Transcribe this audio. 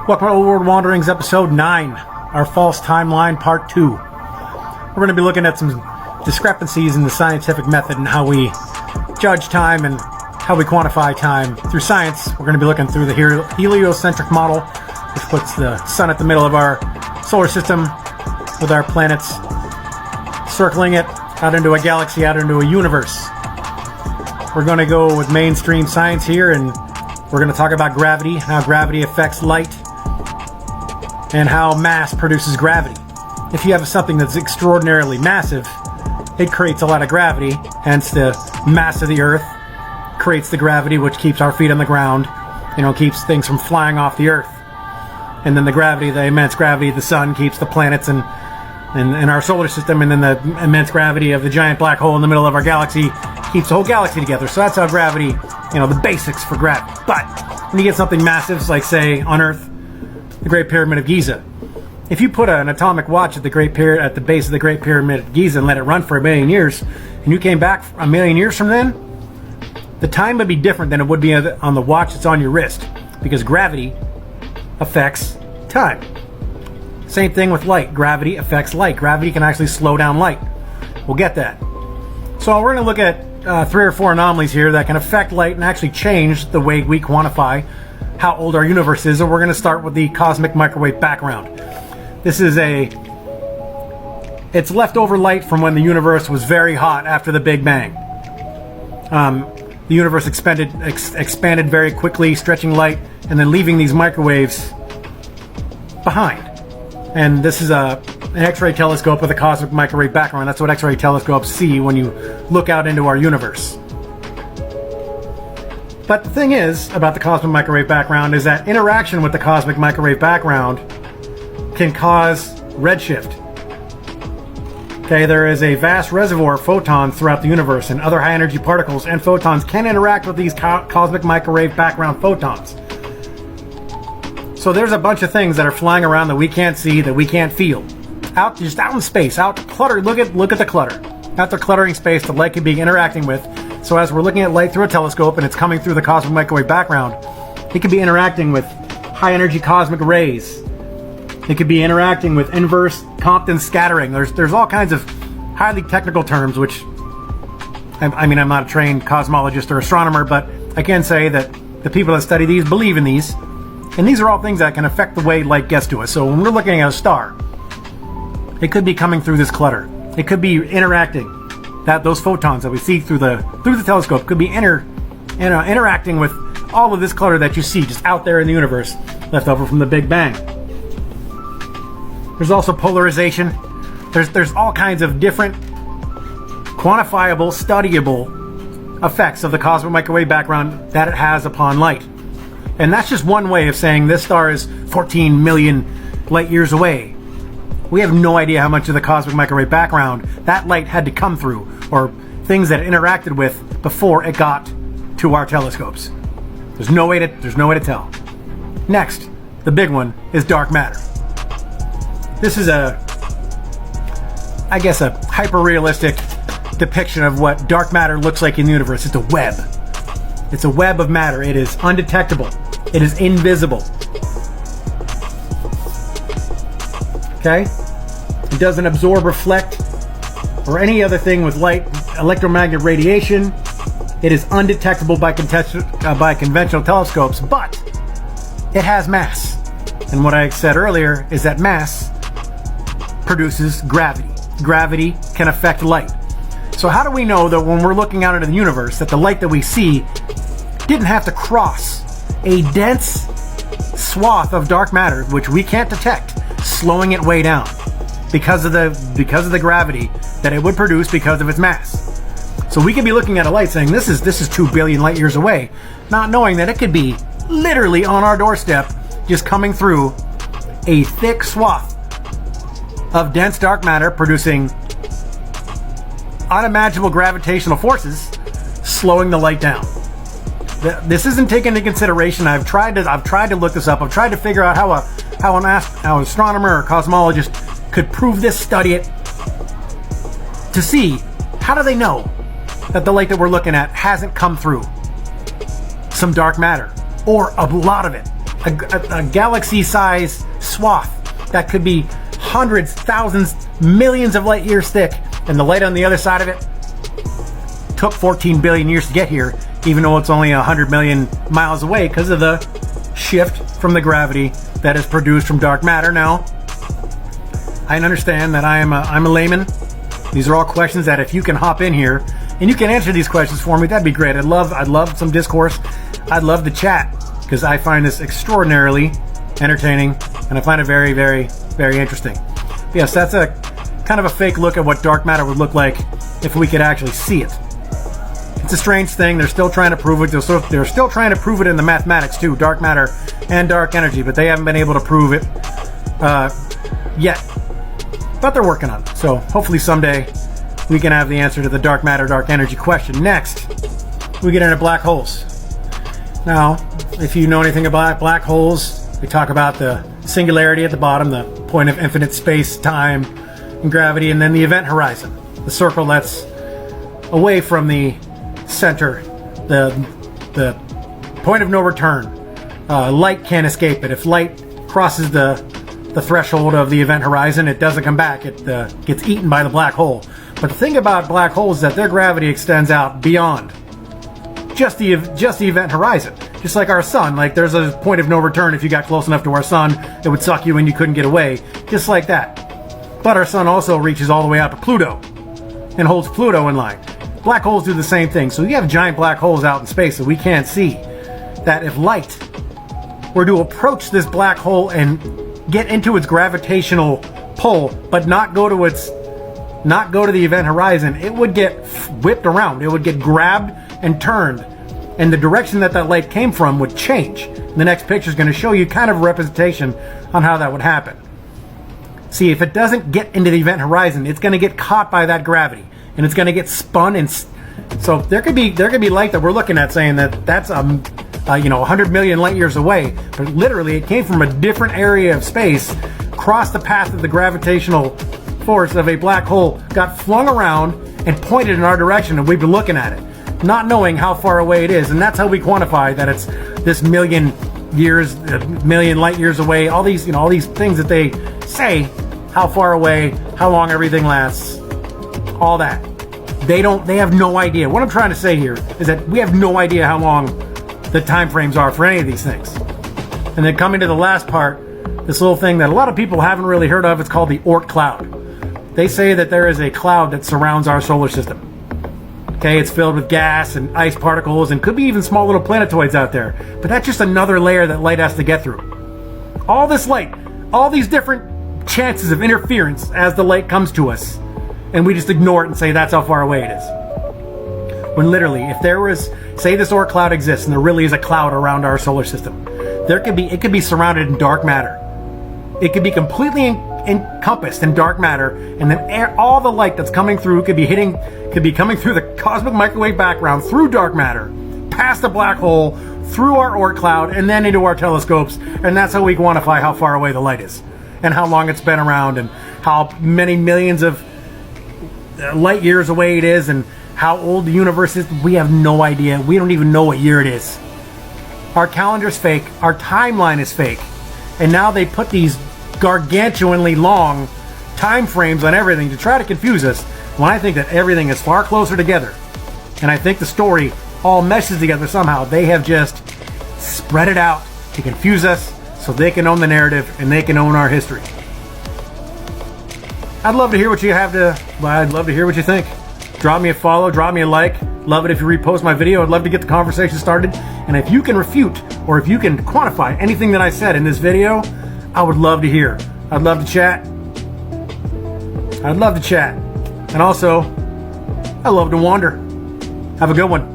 Welcome to Old World Wanderings, Episode 9, our False Timeline, Part 2. We're going to be looking at some discrepancies in the scientific method and how we judge time and how we quantify time. Through science, we're going to be looking through the heliocentric model, which puts the sun at the middle of our solar system with our planets circling it out into a galaxy, out into a universe. We're going to go with mainstream science here, and we're going to talk about gravity, how gravity affects light, and how mass produces gravity. If you have something that's extraordinarily massive, it creates a lot of gravity, hence the mass of the Earth creates the gravity which keeps our feet on the ground, keeps things from flying off the Earth. And then the gravity, the immense gravity of the sun keeps the planets and our solar system, and then the immense gravity of the giant black hole in the middle of our galaxy keeps the whole galaxy together. So that's how gravity, the basics for gravity. But when you get something massive, like say on Earth, the Great Pyramid of Giza. If you put an atomic watch at the base of the Great Pyramid of Giza and let it run for 1,000,000 years, and you came back 1,000,000 years from then, the time would be different than it would be on the watch that's on your wrist, because gravity affects time. Same thing with light. Gravity affects light. Gravity can actually slow down light. We'll get that. So we're going to look at 3 or 4 anomalies here that can affect light and actually change the way we quantify how old our universe is. And we're going to start with the cosmic microwave background. This is it's leftover light from when the universe was very hot after the Big Bang. The universe expanded very quickly, stretching light, and then leaving these microwaves behind. And this is an X-ray telescope with a cosmic microwave background. That's what X-ray telescopes see when you look out into our universe. But the thing is about the cosmic microwave background is that interaction with the cosmic microwave background can cause redshift. Okay, there is a vast reservoir of photons throughout the universe, and other high-energy particles and photons can interact with these cosmic microwave background photons. So there's a bunch of things that are flying around that we can't see, that we can't feel. Just out in space, out clutter. Look at the clutter. Out there cluttering space, the light could be interacting with. So as we're looking at light through a telescope and it's coming through the cosmic microwave background, it could be interacting with high-energy cosmic rays. It could be interacting with inverse Compton scattering. There's all kinds of highly technical terms, which, I'm not a trained cosmologist or astronomer, but I can say that the people that study these believe in these. And these are all things that can affect the way light gets to us. So when we're looking at a star, it could be coming through this clutter. It could be interacting. Those photons that we see through the telescope could be interacting with all of this clutter that you see just out there in the universe, left over from the Big Bang. There's also polarization. There's all kinds of different quantifiable, studyable effects of the cosmic microwave background that it has upon light. And that's just one way of saying this star is 14 million light years away. We have no idea how much of the cosmic microwave background that light had to come through, or things that it interacted with before it got to our telescopes. There's no way to tell. Next, the big one is dark matter. This is a hyper-realistic depiction of what dark matter looks like in the universe. It's a web. It's a web of matter. It is undetectable. It is invisible. Okay? It doesn't absorb, reflect, or any other thing with light, electromagnetic radiation. It is undetectable by conventional telescopes, but it has mass. And what I said earlier is that mass produces gravity. Gravity can affect light. So how do we know that when we're looking out into the universe that the light that we see didn't have to cross a dense swath of dark matter which we can't detect, slowing it way down because of the gravity that it would produce because of its mass? So we could be looking at a light saying this is 2 billion light years away, not knowing that it could be literally on our doorstep, just coming through a thick swath of dense dark matter producing unimaginable gravitational forces, slowing the light down. This isn't taken into consideration. I've tried to look this up. I've tried to figure out how an astronomer or cosmologist could prove this, study it, to see how do they know that the light that we're looking at hasn't come through some dark matter, or a lot of it. a galaxy-size swath that could be hundreds, thousands, millions of light years thick, and the light on the other side of it took 14 billion years to get here, even though it's only 100 million miles away because of the shift from the gravity that is produced from dark matter. Now, I understand that I'm a layman. These are all questions that if you can hop in here and you can answer these questions for me, that'd be great. I'd love some discourse. I'd love to chat because I find this extraordinarily entertaining and I find it very, very, very interesting. But yes, that's a kind of a fake look at what dark matter would look like if we could actually see it. It's a strange thing. They're still trying to prove it. They're still trying to prove it in the mathematics too, dark matter and dark energy, but they haven't been able to prove it yet. But they're working on it. So hopefully someday we can have the answer to the dark matter, dark energy question. Next, we get into black holes. Now, if you know anything about black holes, we talk about the singularity at the bottom, the point of infinite space, time, and gravity, and then the event horizon, the circle that's away from the center, the point of no return. Light can't escape it. If light crosses the threshold of the event horizon, it doesn't come back. It gets eaten by the black hole. But the thing about black holes is that their gravity extends out beyond just the event horizon. Just like our sun, like there's a point of no return. If you got close enough to our sun, it would suck you and you couldn't get away. Just like that. But our sun also reaches all the way out to Pluto and holds Pluto in line. Black holes do the same thing. So you have giant black holes out in space that we can't see. That if light were to approach this black hole and get into its gravitational pull, but not go to the event horizon, it would get whipped around. It would get grabbed and turned, and the direction that light came from would change. The next picture is going to show you kind of a representation on how that would happen. See, if it doesn't get into the event horizon, it's going to get caught by that gravity, and it's going to get spun. And so there could be light that we're looking at saying that's 100 million light years away, but literally it came from a different area of space, crossed the path of the gravitational force of a black hole, got flung around and pointed in our direction, and we've been looking at it, not knowing how far away it is. And that's how we quantify that it's this million light years away. All these things that they say, how far away, how long everything lasts, all that. They have no idea. What I'm trying to say here is that we have no idea how long the time frames are for any of these things. And then coming to the last part, this little thing that a lot of people haven't really heard of, it's called the Oort cloud. They say that there is a cloud that surrounds our solar system. Okay, it's filled with gas and ice particles and could be even small little planetoids out there. But that's just another layer that light has to get through. All this light, all these different chances of interference as the light comes to us, and we just ignore it and say that's how far away it is. When literally, if there was, say this Oort cloud exists and there really is a cloud around our solar system, it could be surrounded in dark matter. It could be completely encompassed in dark matter, and then all the light that's coming through could be coming through the cosmic microwave background, through dark matter, past the black hole, through our Oort cloud, and then into our telescopes. And that's how we quantify how far away the light is, and how long it's been around, and how many millions of light years away it is, and how old the universe is. We have no idea. We don't even know what year it is. Our calendar's fake. Our timeline is fake. And now they put these gargantuanly long time frames on everything to try to confuse us, when I think that everything is far closer together. And I think the story all meshes together somehow. They have just spread it out to confuse us so they can own the narrative and they can own our history. I'd love to hear what you think. Drop me a follow, drop me a like. Love it if you repost my video. I'd love to get the conversation started. And if you can refute or if you can quantify anything that I said in this video, I would love to hear. I'd love to chat. And also, I love to wander. Have a good one.